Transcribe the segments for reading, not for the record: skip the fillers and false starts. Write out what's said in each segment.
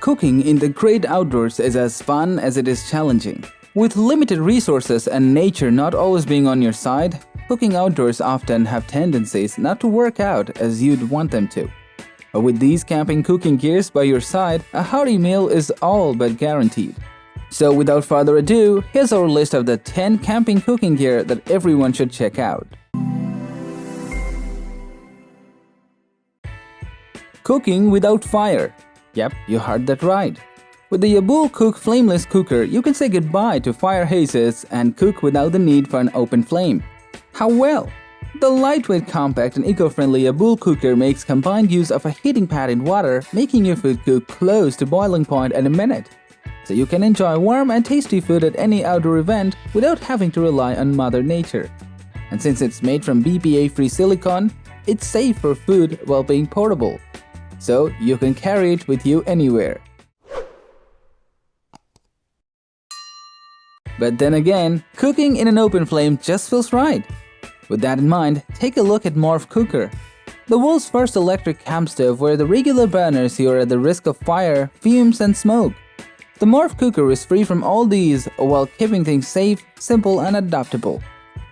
Cooking in the great outdoors is as fun as it is challenging. With limited resources and nature not always being on your side, cooking outdoors often have tendencies not to work out as you'd want them to. But with these camping cooking gears by your side, a hearty meal is all but guaranteed. So without further ado, here's our list of the 10 camping cooking gear that everyone should check out. Cooking without fire. Yep, you heard that right. With the Yabul Cook Flameless Cooker, you can say goodbye to fire hazards and cook without the need for an open flame. How well? The lightweight, compact and eco-friendly Yabul cooker makes combined use of a heating pad in water, making your food cook close to boiling point in a minute. So you can enjoy warm and tasty food at any outdoor event without having to rely on Mother Nature. And since it's made from BPA-free silicone, it's safe for food while being portable. So you can carry it with you anywhere. But then again, cooking in an open flame just feels right. With that in mind, take a look at Morph Cooker, the world's first electric camp stove where the regular burners here are at the risk of fire, fumes and smoke. The Morph Cooker is free from all these while keeping things safe, simple and adaptable.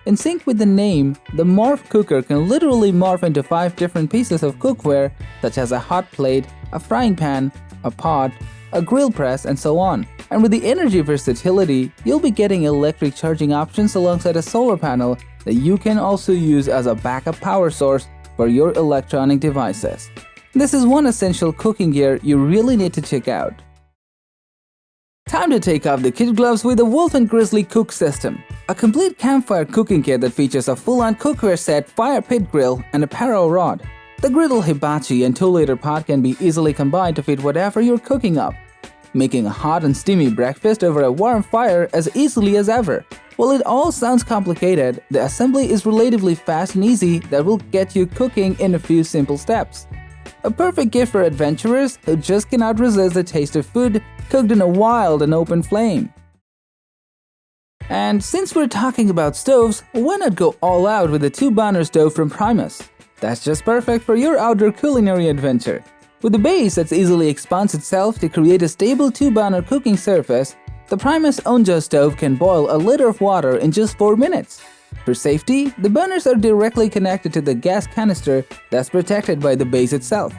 In sync with the name, the Morph Cooker can literally morph into 5 different pieces of cookware such as a hot plate, a frying pan, a pot, a grill press and so on. And with the energy versatility, you'll be getting electric charging options alongside a solar panel that you can also use as a backup power source for your electronic devices. This is one essential cooking gear you really need to check out. Time to take off the kid gloves with the Wolf & Grizzly Cook System, a complete campfire cooking kit that features a full-on cookware set, fire pit grill, and a Paro rod. The griddle hibachi and 2-liter pot can be easily combined to fit whatever you're cooking up, making a hot and steamy breakfast over a warm fire as easily as ever. While it all sounds complicated, the assembly is relatively fast and easy that will get you cooking in a few simple steps. A perfect gift for adventurers who just cannot resist the taste of food cooked in a wild and open flame. And since we're talking about stoves, why not go all out with the 2-burner stove from Primus? That's just perfect for your outdoor culinary adventure. With a base that easily expands itself to create a stable 2-burner cooking surface, the Primus Onja stove can boil a liter of water in just 4 minutes. For safety, the burners are directly connected to the gas canister that's protected by the base itself.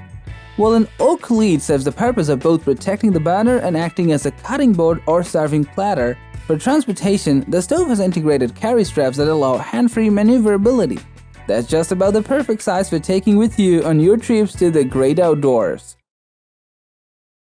While an oak lead serves the purpose of both protecting the burner and acting as a cutting board or serving platter, for transportation, the stove has integrated carry straps that allow hand-free maneuverability. That's just about the perfect size for taking with you on your trips to the great outdoors.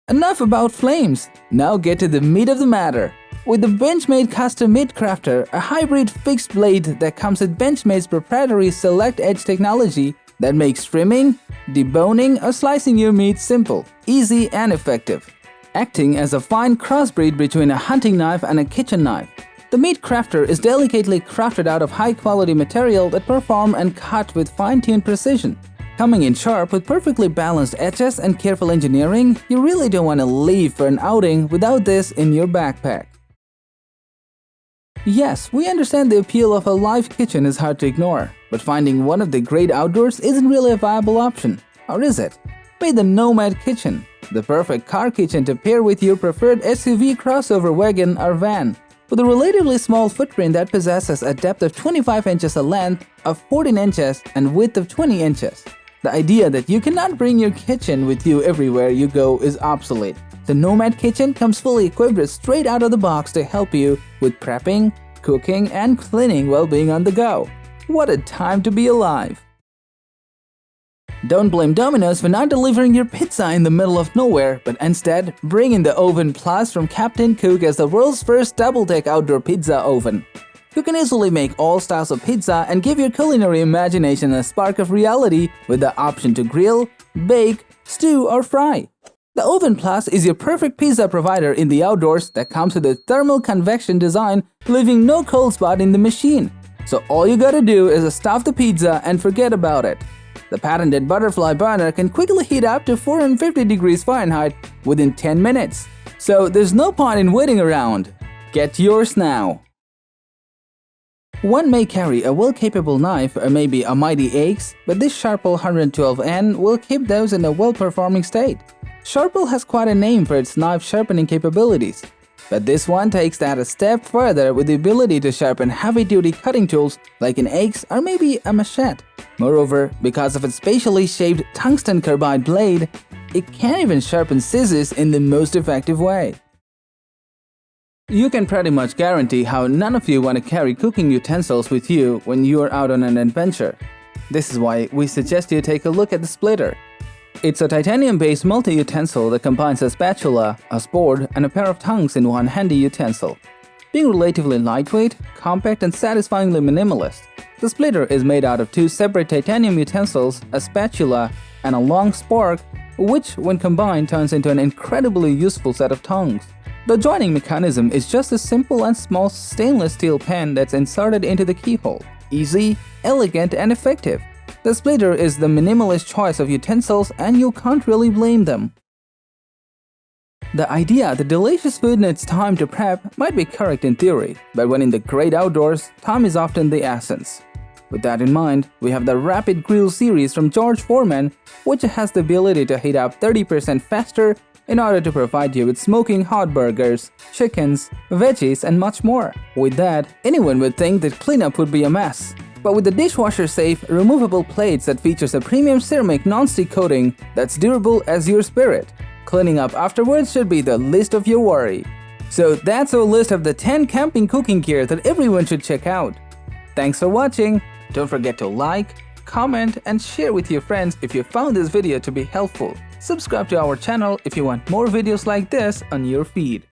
Enough about flames, now get to the meat of the matter. With the Benchmade Custom Meat Crafter, a hybrid fixed blade that comes with Benchmade's proprietary Select Edge technology that makes trimming, deboning or slicing your meat simple, easy and effective. Acting as a fine crossbreed between a hunting knife and a kitchen knife, the Meat Crafter is delicately crafted out of high-quality material that perform and cut with fine-tuned precision. Coming in sharp with perfectly balanced edges and careful engineering, you really don't want to leave for an outing without this in your backpack. Yes, we understand the appeal of a live kitchen is hard to ignore, but finding one of the great outdoors isn't really a viable option. Or is it? Meet the Nomad Kitchen, the perfect car kitchen to pair with your preferred SUV, crossover, wagon or van. With a relatively small footprint that possesses a depth of 25 inches, a length of 14 inches and width of 20 inches. The idea that you cannot bring your kitchen with you everywhere you go is obsolete. The Nomad Kitchen comes fully equipped straight out of the box to help you with prepping, cooking and cleaning while being on the go. What a time to be alive! Don't blame Domino's for not delivering your pizza in the middle of nowhere, but instead bring in the Oven Plus from Captain Cook as the world's first double-deck outdoor pizza oven. You can easily make all styles of pizza and give your culinary imagination a spark of reality with the option to grill, bake, stew or fry. The Oven Plus is your perfect pizza provider in the outdoors that comes with a thermal convection design, leaving no cold spot in the machine. So all you gotta do is stuff the pizza and forget about it. The patented butterfly burner can quickly heat up to 450 degrees Fahrenheit within 10 minutes. So there's no point in waiting around. Get yours now. One may carry a well-capable knife or maybe a mighty axe, but this Sharpel 112N will keep those in a well-performing state. Sharpel has quite a name for its knife sharpening capabilities, but this one takes that a step further with the ability to sharpen heavy-duty cutting tools like an axe or maybe a machete. Moreover, because of its spatially shaped tungsten carbide blade, it can even sharpen scissors in the most effective way. You can pretty much guarantee how none of you want to carry cooking utensils with you when you are out on an adventure. This is why we suggest you take a look at the splitter. It's a titanium-based multi-utensil that combines a spatula, a sport, and a pair of tongs in one handy utensil. Being relatively lightweight, compact, and satisfyingly minimalist, the splitter is made out of two separate titanium utensils, a spatula, and a long spork, which, when combined, turns into an incredibly useful set of tongs. The joining mechanism is just a simple and small stainless steel pen that's inserted into the keyhole. Easy, elegant, and effective. The splitter is the minimalist choice of utensils and you can't really blame them. The idea that delicious food needs time to prep might be correct in theory, but when in the great outdoors, time is often the essence. With that in mind, we have the Rapid Grill series from George Foreman, which has the ability to heat up 30% faster in order to provide you with smoking hot burgers, chickens, veggies, and much more. With that, anyone would think that cleanup would be a mess. But with the dishwasher-safe, removable plates that features a premium ceramic non-stick coating that's durable as your spirit, cleaning up afterwards should be the least of your worry. So that's our list of the 10 camping cooking gear that everyone should check out. Thanks for watching. Don't forget to like, comment, and share with your friends if you found this video to be helpful. Subscribe to our channel if you want more videos like this on your feed.